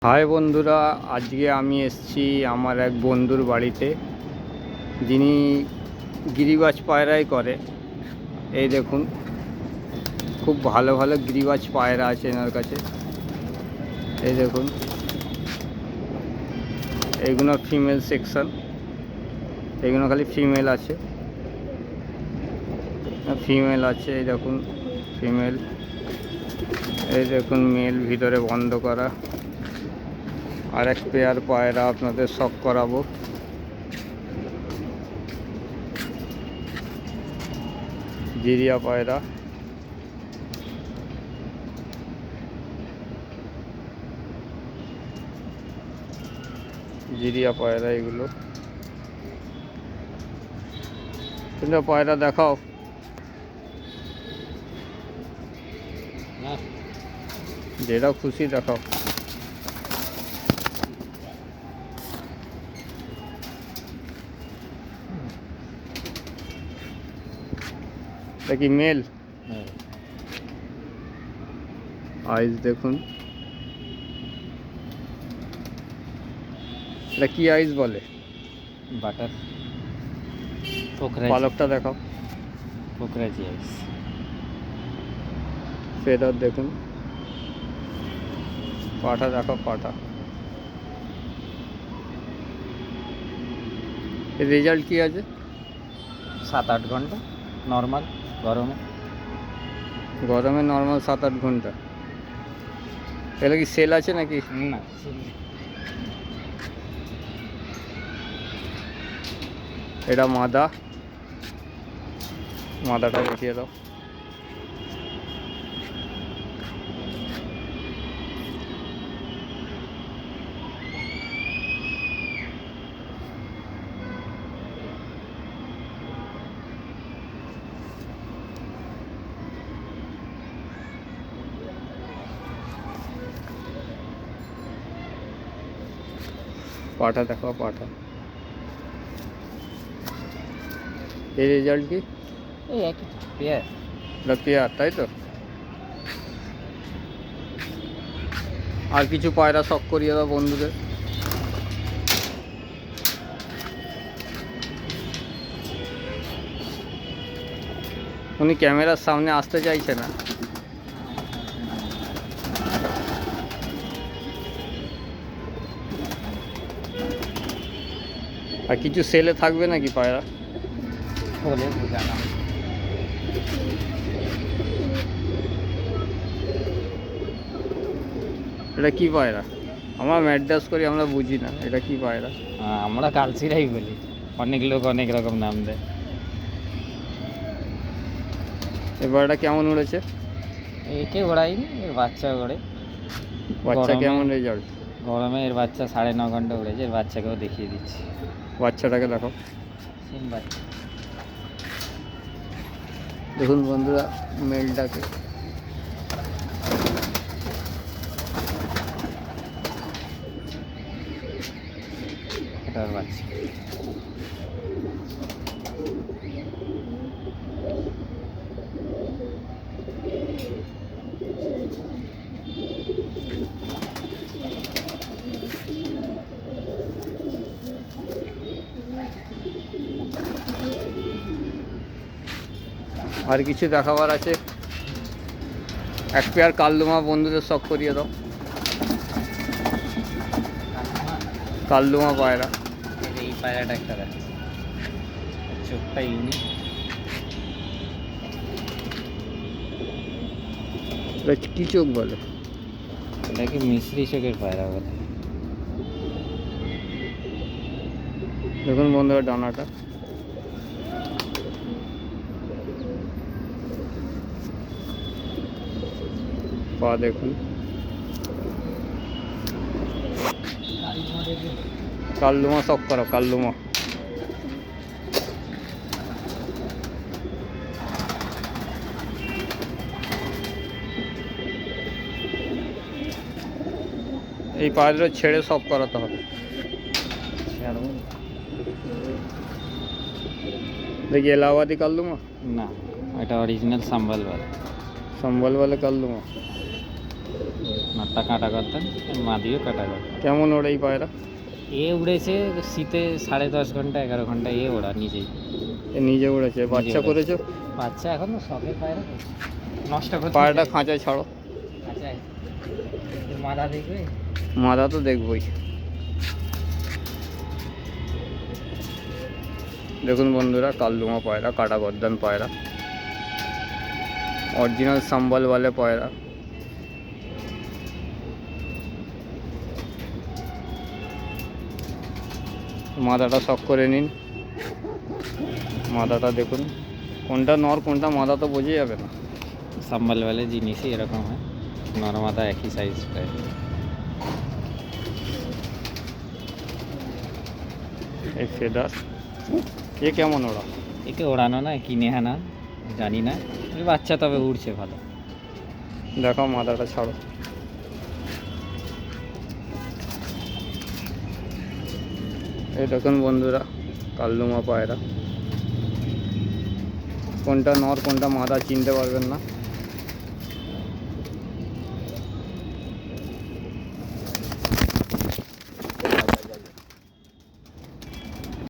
High বন্ধুরা, আজকে আমি এসেছি আমার এক বন্ধুর বাড়িতে, যিনি গিরিবাজ পায়রাই করে। এই দেখুন, খুব ভালো ভালো গিরিবাজ পায়রা আছে এনার কাছে। এই দেখুন, এইগুলো ফিমেল সেকশন, এইগুলো খালি ফিমেল আছে, ফিমেল আছে। এই দেখুন ফিমেল, এই দেখুন মেল ভিতরে বন্ধ করা। আর এক পেয়ার পায়রা আপনাদের শখ করাবো। জিরিয়া পায়রা, জিরিয়া পায়রা এগুলো। কিন্তু পায়রা দেখাও, যেটা খুশি দেখাও। দেখি মেল, আইস দেখুন, এটা কি আইস বলে? বাটার পালকটা দেখাও। পোকরাজি আইস। ফেদার দেখুন, পাঠা দেখাও, পাঠা। এর রেজাল্ট কি আছে? 7-8 ঘন্টা নর্মাল গরমে। গরমে নর্মাল 7-8 ঘন্টা। এটা কি সেল আছে নাকি? না, এটা মাদা, মাদাটা দেখিয়ে দাও। পাঠা দেখো, পাঠা। এই রেজাল্ট কি? এই একই পেয়ার। এটা পেয়ার, তাই তো? আর কিছু পায়রা শখ করিয়ে দাও বন্ধুদের। উনি ক্যামেরার সামনে আসতে চাইছে না। আর কিছু সেলে থাকবে নাকি পায়রা? বলে জানা। এটা কি পায়রা? আমরা ম্যাড্রাস করি, আমরা বুঝি না এটা কি পায়রা। আমরা কালচিরাই বলি, অনেক লোক অনেক রকম নাম দেয়। এই পায়রাটা কেমন উড়েছে? একে ওড়াইনি, এর বাচ্চা ওড়ে। বাচ্চা কেমন রেজাল্ট? গরমে এর বাচ্চা 9.5 ঘন্টা উড়েছে। এর বাচ্চাকেও দেখিয়ে দিচ্ছি। বাচ্চাটাকে দেখো। সেম বাচ্চা। দেখুন বন্ধুরা মেলটাকে। এটার বাচ্চা। আর কিছু দেখাবার আছে? এক পেয়ার কালদমা বন্ধুদের শখ করিয়ে দাও। কালদমা পায়রা। এই পায়রাটা একটা দেখো, চোখটা ইউনিক। এটা কি চোখ বলে? এটাকে মিশ্রি চোখের পায়রা বলে। দেখুন বন্ধুরা ডানাটা। পা দেখুন। কালদমা শখ করো, কালদমা। এই পায়রা ছেড়ে শখ করাতে হবে। দেখি এলাহাবাদি কালদমা না, এটা অরিজিনাল সম্বল বলে। संभल वाले कर लूँगा। নটটা কাটা করতেন, মাদিও কাটা করতেন। কেমন ওড়ে এই পায়রা? এ উড়েছে শীতে 10.5 ঘন্টা 11 ঘন্টা এ ওড়া নিজেই। এ নিজে উড়েছে, বাচ্চা উড়েছে। করেছো? বাচ্চা এখন তো শখের পায়রা তো। নষ্ট করতে পায়রাটা চাই। খাঁচায় ছাড়ো, আচ্ছা এর মাথা দেখবে। মাথা তো দেখবই। দেখুন বন্ধুরা, কালদুমা পায়রা, কাটা গর্দান পায়রা, অরিজিনাল সাম্বালওয়ালে পায়রা। মাথাটা শখ করে নিন, মাথাটা দেখুন, কোনটা নর কোনটা মাথা তো বোঝা যাবে না। সাম্বালওয়ালে জিনিসই এরকম হয়, নরমাদা একই সাইজ প্রায়। এই ফেদার, এ কেমন ওরা? একে ওড়ানো না, কিনে আনা, জানি না। এর বাচ্চা তবে উড়ছে ভালো। দেখাও মাথাটা ছাড়ো। এই দেখুন বন্ধুরা, কালদুমা পায়রা, কোনটা নর কোনটা মাদা চিনতে পারবেন না।